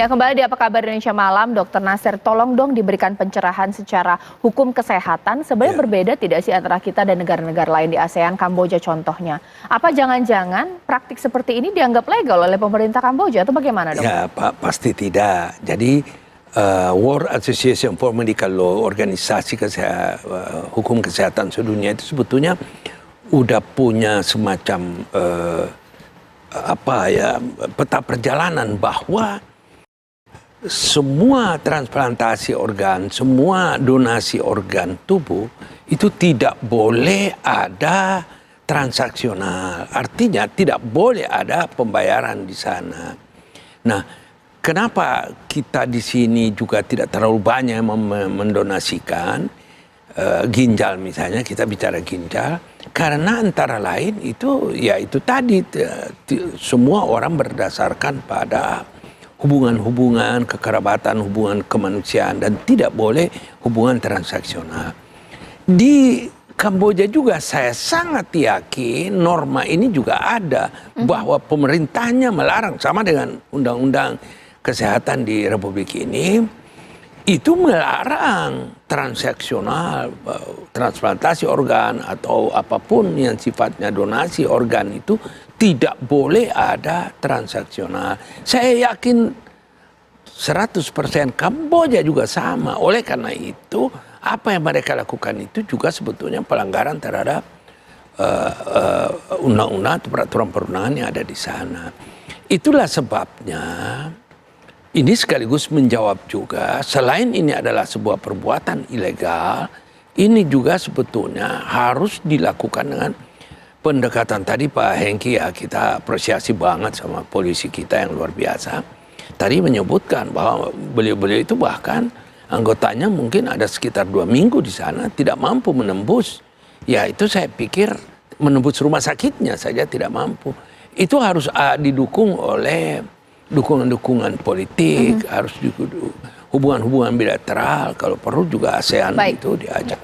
Ya, kembali di Apa Kabar Indonesia Malam, Dr. Natsir, tolong dong diberikan pencerahan secara hukum kesehatan. Sebenarnya berbeda tidak sih antara kita dan negara-negara lain di ASEAN, Kamboja contohnya? Apa jangan-jangan praktik seperti ini dianggap legal oleh pemerintah Kamboja atau bagaimana, dok? Ya, pasti tidak. Jadi World Association for Medical Law, organisasi hukum kesehatan sedunia itu sebetulnya udah punya semacam peta perjalanan bahwa semua transplantasi organ, semua donasi organ tubuh itu tidak boleh ada transaksional. Artinya tidak boleh ada pembayaran di sana. Nah, kenapa kita di sini juga tidak terlalu banyak mendonasikan ginjal misalnya, kita bicara ginjal, karena antara lain itu ya itu tadi semua orang berdasarkan pada hubungan-hubungan kekerabatan, hubungan kemanusiaan, dan tidak boleh hubungan transaksional. Di Kamboja juga saya sangat yakin norma ini juga ada, bahwa pemerintahnya melarang, sama dengan undang-undang kesehatan di Republik ini, itu melarang transaksional, transplantasi organ atau apapun yang sifatnya donasi organ itu tidak boleh ada transaksional. Saya yakin 100% Kamboja juga sama. Oleh karena itu, apa yang mereka lakukan itu juga sebetulnya pelanggaran terhadap undang-undang atau peraturan perundangan yang ada di sana. Itulah sebabnya ini sekaligus menjawab juga, selain ini adalah sebuah perbuatan ilegal, ini juga sebetulnya harus dilakukan dengan pendekatan tadi Pak Hengki, ya kita apresiasi banget sama polisi kita yang luar biasa. Tadi menyebutkan bahwa beliau-beliau itu bahkan anggotanya mungkin ada sekitar 2 minggu di sana tidak mampu menembus. Ya itu saya pikir menembus rumah sakitnya saja tidak mampu. Itu harus didukung oleh dukungan-dukungan politik, harus hubungan-hubungan bilateral, kalau perlu juga ASEAN itu diajak.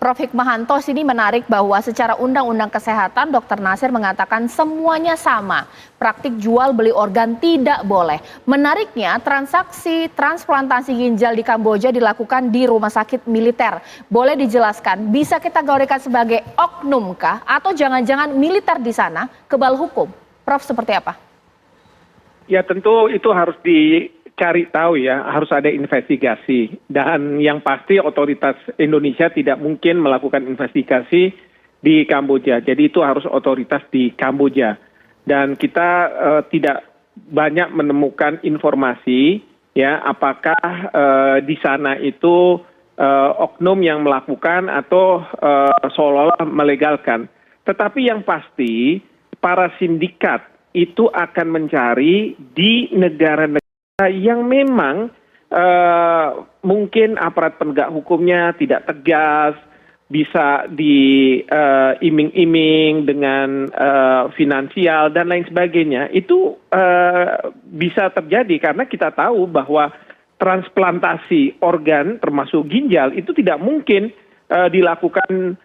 Prof. Hikmahanto sini menarik bahwa secara undang-undang kesehatan Dr. Natsir mengatakan semuanya sama. Praktik jual beli organ tidak boleh. Menariknya transaksi transplantasi ginjal di Kamboja dilakukan di rumah sakit militer. Boleh dijelaskan, bisa kita kategorikan sebagai oknum kah? Atau jangan-jangan militer di sana kebal hukum? Prof, seperti apa? Ya tentu itu harus dicari tahu ya, harus ada investigasi. Dan yang pasti otoritas Indonesia tidak mungkin melakukan investigasi di Kamboja. Jadi itu harus otoritas di Kamboja. Dan kita tidak banyak menemukan informasi ya apakah di sana itu oknum yang melakukan atau seolah-olah melegalkan. Tetapi yang pasti para sindikat itu akan mencari di negara-negara yang memang mungkin aparat penegak hukumnya tidak tegas, bisa diiming-iming dengan finansial dan lain sebagainya. Itu bisa terjadi karena kita tahu bahwa transplantasi organ termasuk ginjal itu tidak mungkin dilakukan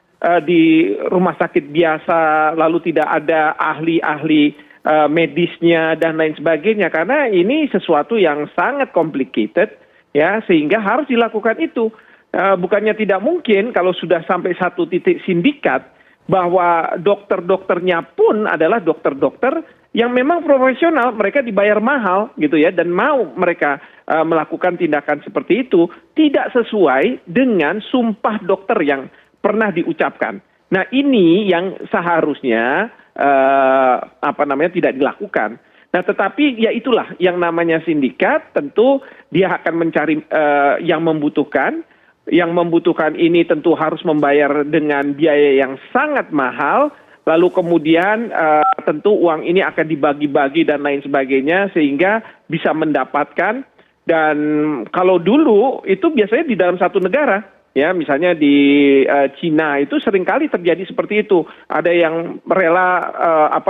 di rumah sakit biasa, lalu tidak ada ahli-ahli medisnya dan lain sebagainya, karena ini sesuatu yang sangat complicated ya, sehingga harus dilakukan itu. Bukannya tidak mungkin kalau sudah sampai satu titik sindikat, bahwa dokter-dokternya pun adalah dokter-dokter yang memang profesional, mereka dibayar mahal gitu ya, dan mau mereka melakukan tindakan seperti itu tidak sesuai dengan sumpah dokter yang pernah diucapkan. Nah ini yang seharusnya tidak dilakukan. Nah tetapi ya itulah yang namanya sindikat, tentu dia akan mencari yang membutuhkan. Yang membutuhkan ini tentu harus membayar dengan biaya yang sangat mahal, lalu kemudian tentu uang ini akan dibagi-bagi dan lain sebagainya sehingga bisa mendapatkan. Dan kalau dulu itu biasanya di dalam satu negara, ya misalnya di Cina itu seringkali terjadi seperti itu. Ada yang rela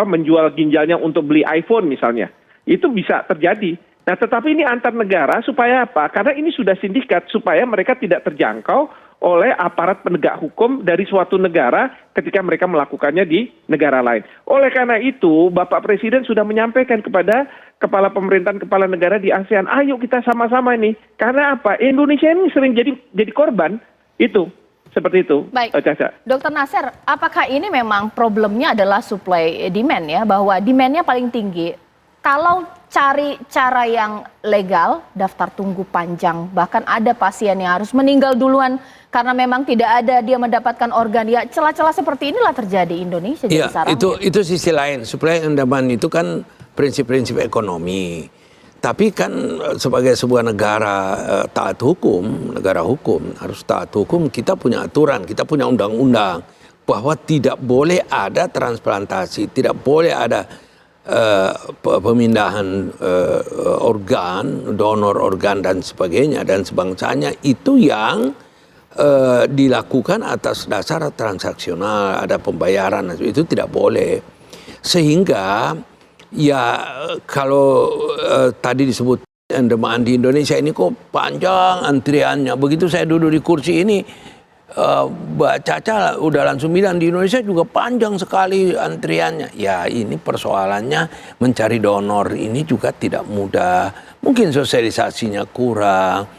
menjual ginjalnya untuk beli iPhone misalnya. Itu bisa terjadi. Nah, tetapi ini antar negara supaya apa? Karena ini sudah sindikat supaya mereka tidak terjangkau oleh aparat penegak hukum dari suatu negara ketika mereka melakukannya di negara lain. Oleh karena itu, Bapak Presiden sudah menyampaikan kepada kepala pemerintahan, kepala negara di ASEAN, ayo kita sama-sama ini. Karena apa? Indonesia ini sering jadi korban itu. Seperti itu. Baik, Caca. Dokter Nasir, apakah ini memang problemnya adalah supply demand ya, bahwa demandnya paling tinggi? Kalau cari cara yang legal, daftar tunggu panjang, bahkan ada pasien yang harus meninggal duluan karena memang tidak ada dia mendapatkan organ. Ya, celah-celah seperti inilah terjadi di Indonesia. Iya, itu sisi lain. Supply and demand itu kan prinsip-prinsip ekonomi. Tapi kan sebagai sebuah negara taat hukum, negara hukum, harus taat hukum, kita punya aturan, kita punya undang-undang bahwa tidak boleh ada transplantasi, tidak boleh ada pemindahan organ, donor organ dan sebagainya dan sebangsanya itu yang dilakukan atas dasar transaksional, ada pembayaran, itu tidak boleh. Sehingga ya kalau tadi disebut demand di Indonesia ini kok panjang antriannya. Begitu saya duduk di kursi ini, Mbak Caca udah langsung bilang di Indonesia juga panjang sekali antriannya. Ya ini persoalannya mencari donor ini juga tidak mudah. Mungkin sosialisasinya kurang.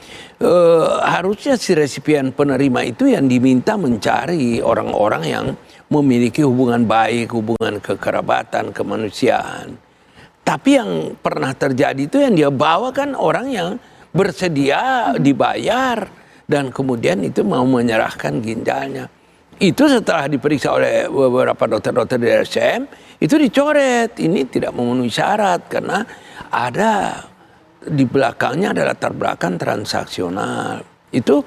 Harusnya si resipien penerima itu yang diminta mencari orang-orang yang memiliki hubungan baik, hubungan kekerabatan, kemanusiaan. Tapi yang pernah terjadi itu yang dia bawa kan orang yang bersedia dibayar dan kemudian itu mau menyerahkan ginjalnya. Itu setelah diperiksa oleh beberapa dokter-dokter di RSCM, itu dicoret. Ini tidak memenuhi syarat karena ada di belakangnya ada latar belakang transaksional. Itu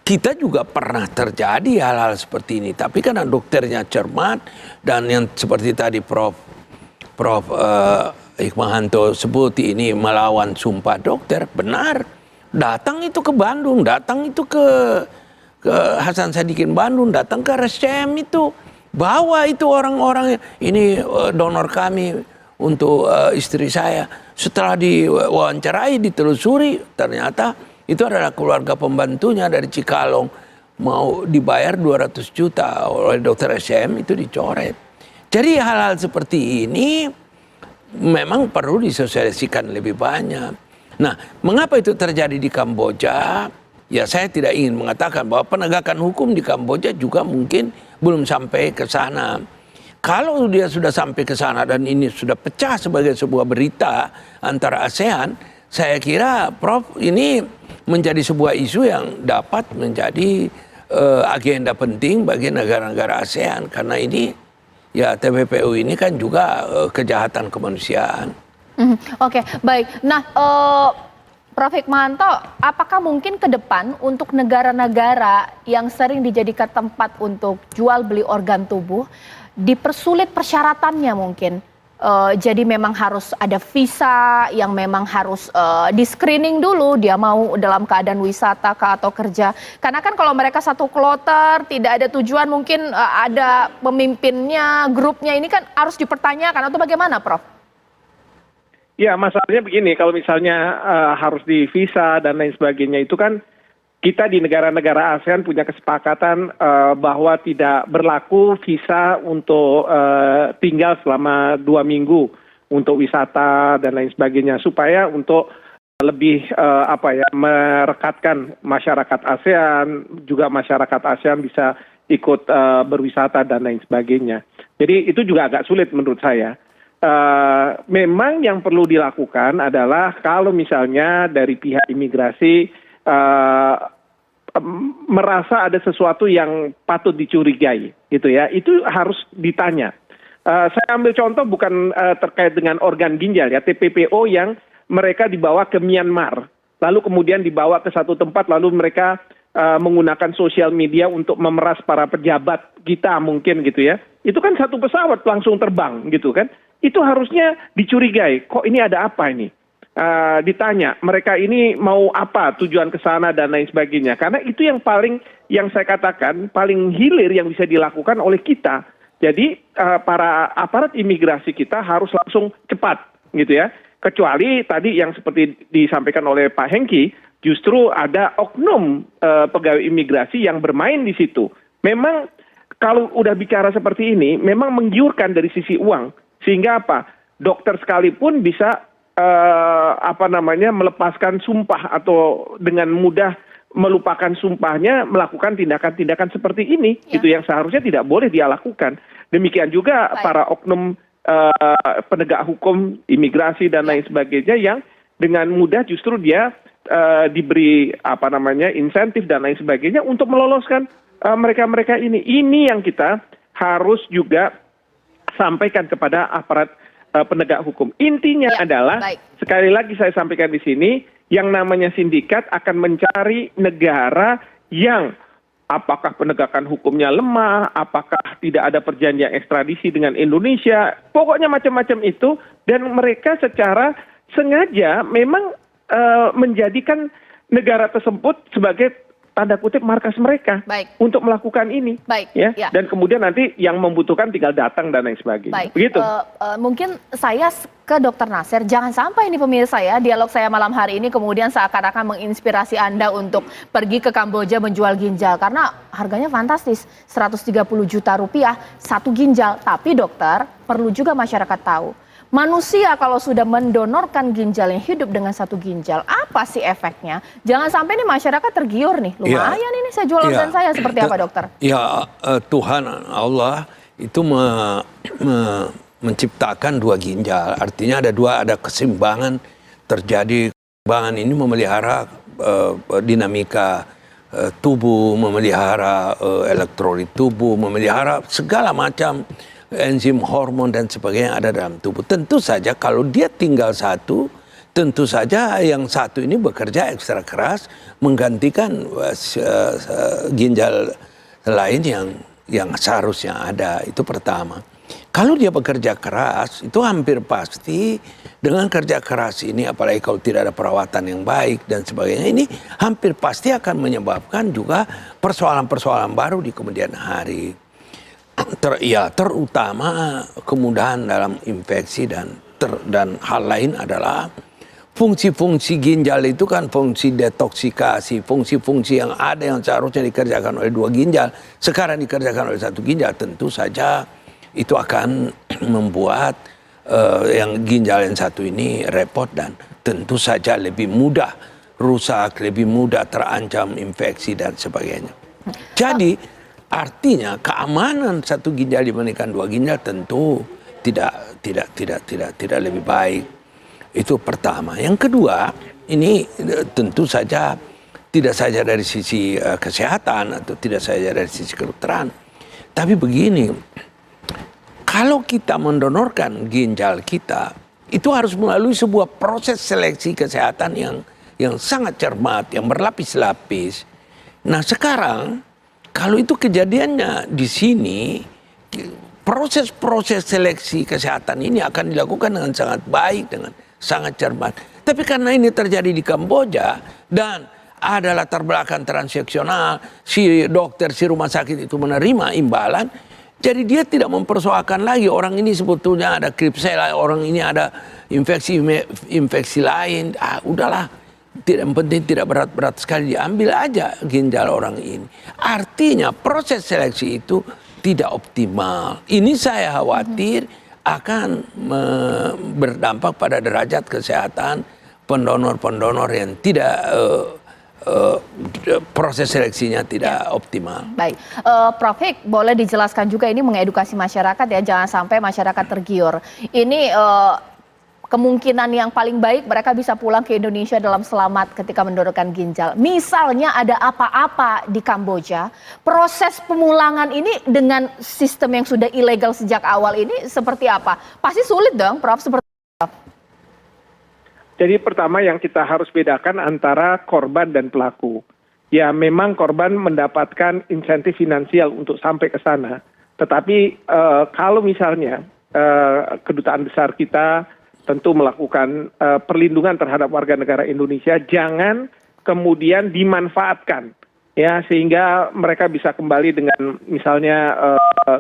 kita juga pernah terjadi hal-hal seperti ini. Tapi karena dokternya cermat dan yang seperti tadi Prof. Hikmahanto sebut ini melawan sumpah dokter, benar. Datang itu ke Bandung, datang itu ke Hasan Sadikin Bandung, datang ke RSCM itu. Bawa itu orang-orang, ini donor kami untuk istri saya. Setelah diwawancarai, ditelusuri, ternyata itu adalah keluarga pembantunya dari Cikalong. Mau dibayar 200 juta oleh dokter RSCM, itu dicoret. Jadi hal-hal seperti ini memang perlu disosialisasikan lebih banyak. Nah, mengapa itu terjadi di Kamboja? Ya saya tidak ingin mengatakan bahwa penegakan hukum di Kamboja juga mungkin belum sampai ke sana. Kalau dia sudah sampai ke sana dan ini sudah pecah sebagai sebuah berita antara ASEAN, saya kira Prof ini menjadi sebuah isu yang dapat menjadi agenda penting bagi negara-negara ASEAN. Karena ini ya TPPU ini kan juga kejahatan kemanusiaan. Oke, baik. Nah, Prof. Hikmahanto, apakah mungkin ke depan untuk negara-negara yang sering dijadikan tempat untuk jual beli organ tubuh, dipersulit persyaratannya mungkin? Jadi memang harus ada visa yang memang harus di-screening dulu, dia mau dalam keadaan wisata atau kerja. Karena kan kalau mereka satu kloter, tidak ada tujuan, mungkin ada pemimpinnya, grupnya, ini kan harus dipertanyakan atau bagaimana, Prof? Ya, masalahnya begini, kalau misalnya harus di visa dan lain sebagainya itu kan kita di negara-negara ASEAN punya kesepakatan bahwa tidak berlaku visa untuk tinggal selama 2 minggu untuk wisata dan lain sebagainya, supaya untuk lebih merekatkan masyarakat ASEAN, juga masyarakat ASEAN bisa ikut berwisata dan lain sebagainya. Jadi itu juga agak sulit menurut saya. Memang yang perlu dilakukan adalah kalau misalnya dari pihak imigrasi merasa ada sesuatu yang patut dicurigai, gitu ya, itu harus ditanya. Saya ambil contoh bukan terkait dengan organ ginjal ya, TPPO yang mereka dibawa ke Myanmar, lalu kemudian dibawa ke satu tempat, lalu mereka menggunakan sosial media untuk memeras para pejabat kita mungkin gitu ya. Itu kan satu pesawat langsung terbang gitu kan. Itu harusnya dicurigai, kok ini ada apa ini? Ditanya, mereka ini mau apa tujuan ke sana dan lain sebagainya. Karena itu yang saya katakan, paling hilir yang bisa dilakukan oleh kita. Jadi para aparat imigrasi kita harus langsung cepat gitu ya. Kecuali tadi yang seperti disampaikan oleh Pak Hengki, justru ada oknum pegawai imigrasi yang bermain di situ. Memang kalau udah bicara seperti ini, memang menggiurkan dari sisi uang. Sehingga apa? Dokter sekalipun bisa melepaskan sumpah atau dengan mudah melupakan sumpahnya melakukan tindakan-tindakan seperti ini, gitu yang seharusnya tidak boleh dia lakukan. Demikian juga para oknum penegak hukum, imigrasi dan lain sebagainya yang dengan mudah justru dia diberi insentif dan lain sebagainya untuk meloloskan mereka-mereka ini. Ini yang kita harus juga sampaikan kepada aparat penegak hukum. Intinya adalah sekali lagi saya sampaikan di sini, yang namanya sindikat akan mencari negara yang apakah penegakan hukumnya lemah, apakah tidak ada perjanjian ekstradisi dengan Indonesia, pokoknya macam-macam itu, dan mereka secara sengaja memang menjadikan negara tersebut sebagai tanda kutip markas mereka untuk melakukan ini, dan kemudian nanti yang membutuhkan tinggal datang dan lain sebagainya. Begitu. Mungkin saya ke Dr. Naser, jangan sampai ini pemirsa ya, dialog saya malam hari ini kemudian seakan-akan menginspirasi Anda untuk pergi ke Kamboja menjual ginjal, karena harganya fantastis, 130 juta rupiah satu ginjal. Tapi dokter, perlu juga masyarakat tahu, manusia kalau sudah mendonorkan ginjal yang hidup dengan satu ginjal, apa sih efeknya? Jangan sampai nih masyarakat tergiur nih, lumayan ini saya jual organ saya, seperti apa dokter? Tuhan Allah itu menciptakan dua ginjal, artinya ada keseimbangan terjadi. Keseimbangan ini memelihara dinamika tubuh, memelihara elektrolit tubuh, memelihara segala macam enzim, hormon dan sebagainya yang ada dalam tubuh. Tentu saja kalau dia tinggal satu, tentu saja yang satu ini bekerja ekstra keras menggantikan ginjal lain yang seharusnya ada. Itu pertama. Kalau dia bekerja keras, itu hampir pasti dengan kerja keras ini, apalagi kalau tidak ada perawatan yang baik dan sebagainya, ini hampir pasti akan menyebabkan juga persoalan-persoalan baru di kemudian hari. Terutama kemudahan dalam infeksi dan hal lain adalah fungsi-fungsi ginjal itu kan fungsi detoksikasi, fungsi-fungsi yang ada yang seharusnya dikerjakan oleh dua ginjal, sekarang dikerjakan oleh satu ginjal. Tentu saja itu akan membuat yang ginjal yang satu ini repot dan tentu saja lebih mudah rusak, lebih mudah terancam infeksi dan sebagainya. Jadi artinya keamanan satu ginjal dibandingkan dua ginjal tentu tidak lebih baik. Itu pertama. Yang kedua, ini tentu saja tidak saja dari sisi kesehatan atau tidak saja dari sisi kedokteran. Tapi begini, kalau kita mendonorkan ginjal kita, itu harus melalui sebuah proses seleksi kesehatan yang sangat cermat, yang berlapis-lapis. Nah sekarang kalau itu kejadiannya di sini, proses-proses seleksi kesehatan ini akan dilakukan dengan sangat baik, dengan sangat cermat. Tapi karena ini terjadi di Kamboja dan ada latar belakang transaksional, si dokter, si rumah sakit itu menerima imbalan, jadi dia tidak mempersoalkan lagi orang ini sebetulnya ada Klebsiella, orang ini ada infeksi lain. Udahlah. Tidak penting, tidak berat-berat sekali, diambil aja ginjal orang ini. Artinya proses seleksi itu tidak optimal. Ini saya khawatir akan berdampak pada derajat kesehatan pendonor-pendonor yang tidak proses seleksinya tidak optimal. Baik, Prof Hik, boleh dijelaskan juga ini mengedukasi masyarakat ya, jangan sampai masyarakat tergiur. Ini kemungkinan yang paling baik mereka bisa pulang ke Indonesia dalam selamat ketika mendonorkan ginjal. Misalnya ada apa-apa di Kamboja, proses pemulangan ini dengan sistem yang sudah ilegal sejak awal ini seperti apa? Pasti sulit dong, Prof. Jadi pertama yang kita harus bedakan antara korban dan pelaku. Ya memang korban mendapatkan insentif finansial untuk sampai ke sana. Tetapi kalau misalnya kedutaan besar kita tentu melakukan perlindungan terhadap warga negara Indonesia, jangan kemudian dimanfaatkan ya sehingga mereka bisa kembali dengan misalnya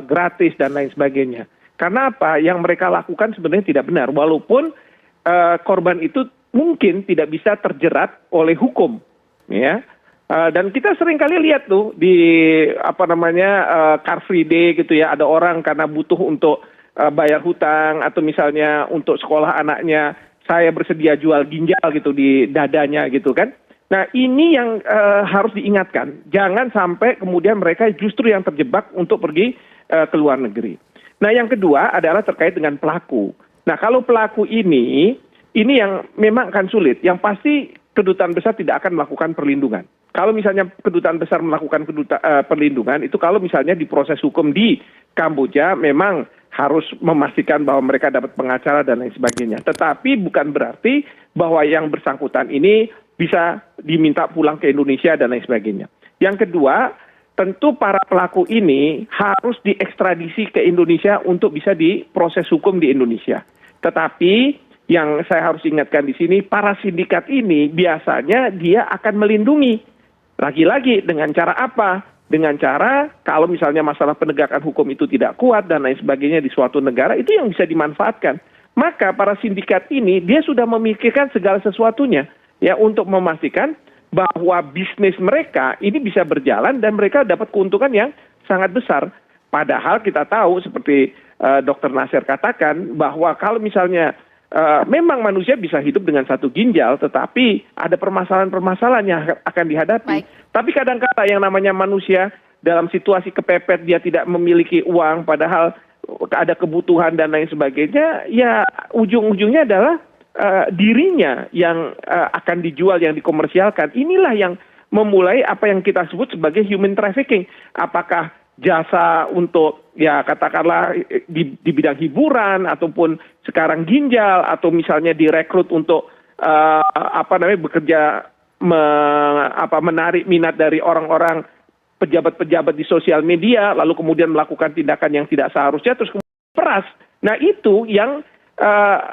gratis dan lain sebagainya. Karena apa? Yang mereka lakukan sebenarnya tidak benar, walaupun korban itu mungkin tidak bisa terjerat oleh hukum, ya. Dan kita sering kali lihat tuh di Car Free Day gitu ya, ada orang karena butuh untuk bayar hutang atau misalnya untuk sekolah anaknya, saya bersedia jual ginjal gitu di dadanya gitu kan. Nah ini yang harus diingatkan, jangan sampai kemudian mereka justru yang terjebak untuk pergi ke luar negeri. Nah yang kedua adalah terkait dengan pelaku. Nah kalau pelaku ini yang memang akan sulit, yang pasti kedutaan besar tidak akan melakukan perlindungan. Kalau misalnya kedutaan besar melakukan perlindungan, itu kalau misalnya di proses hukum di Kamboja memang harus memastikan bahwa mereka dapat pengacara dan lain sebagainya. Tetapi bukan berarti bahwa yang bersangkutan ini bisa diminta pulang ke Indonesia dan lain sebagainya. Yang kedua, tentu para pelaku ini harus diekstradisi ke Indonesia untuk bisa diproses hukum di Indonesia. Tetapi yang saya harus ingatkan di sini, para sindikat ini biasanya dia akan melindungi. Lagi-lagi dengan cara apa? Dengan cara kalau misalnya masalah penegakan hukum itu tidak kuat dan lain sebagainya di suatu negara, itu yang bisa dimanfaatkan. Maka para sindikat ini dia sudah memikirkan segala sesuatunya ya untuk memastikan bahwa bisnis mereka ini bisa berjalan dan mereka dapat keuntungan yang sangat besar. Padahal kita tahu seperti Dr. Nasir katakan bahwa kalau misalnya memang manusia bisa hidup dengan satu ginjal, tetapi ada permasalahan-permasalahan yang akan dihadapi. Baik. Tapi kadang-kadang yang namanya manusia dalam situasi kepepet, dia tidak memiliki uang, padahal ada kebutuhan dan lain sebagainya, ya ujung-ujungnya adalah dirinya yang akan dijual, yang dikomersialkan. Inilah yang memulai apa yang kita sebut sebagai human trafficking. Apakah jasa untuk ya katakanlah di bidang hiburan ataupun sekarang ginjal atau misalnya direkrut untuk bekerja menarik minat dari orang-orang pejabat-pejabat di sosial media lalu kemudian melakukan tindakan yang tidak seharusnya terus kemudian peras. Nah itu yang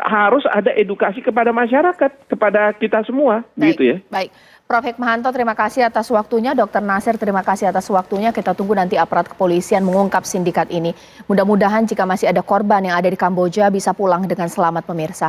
harus ada edukasi kepada masyarakat, kepada kita semua, begitu ya. Baik. Prof. Hikmahanto, terima kasih atas waktunya. Dr. Nasir, terima kasih atas waktunya. Kita tunggu nanti aparat kepolisian mengungkap sindikat ini. Mudah-mudahan jika masih ada korban yang ada di Kamboja bisa pulang dengan selamat pemirsa.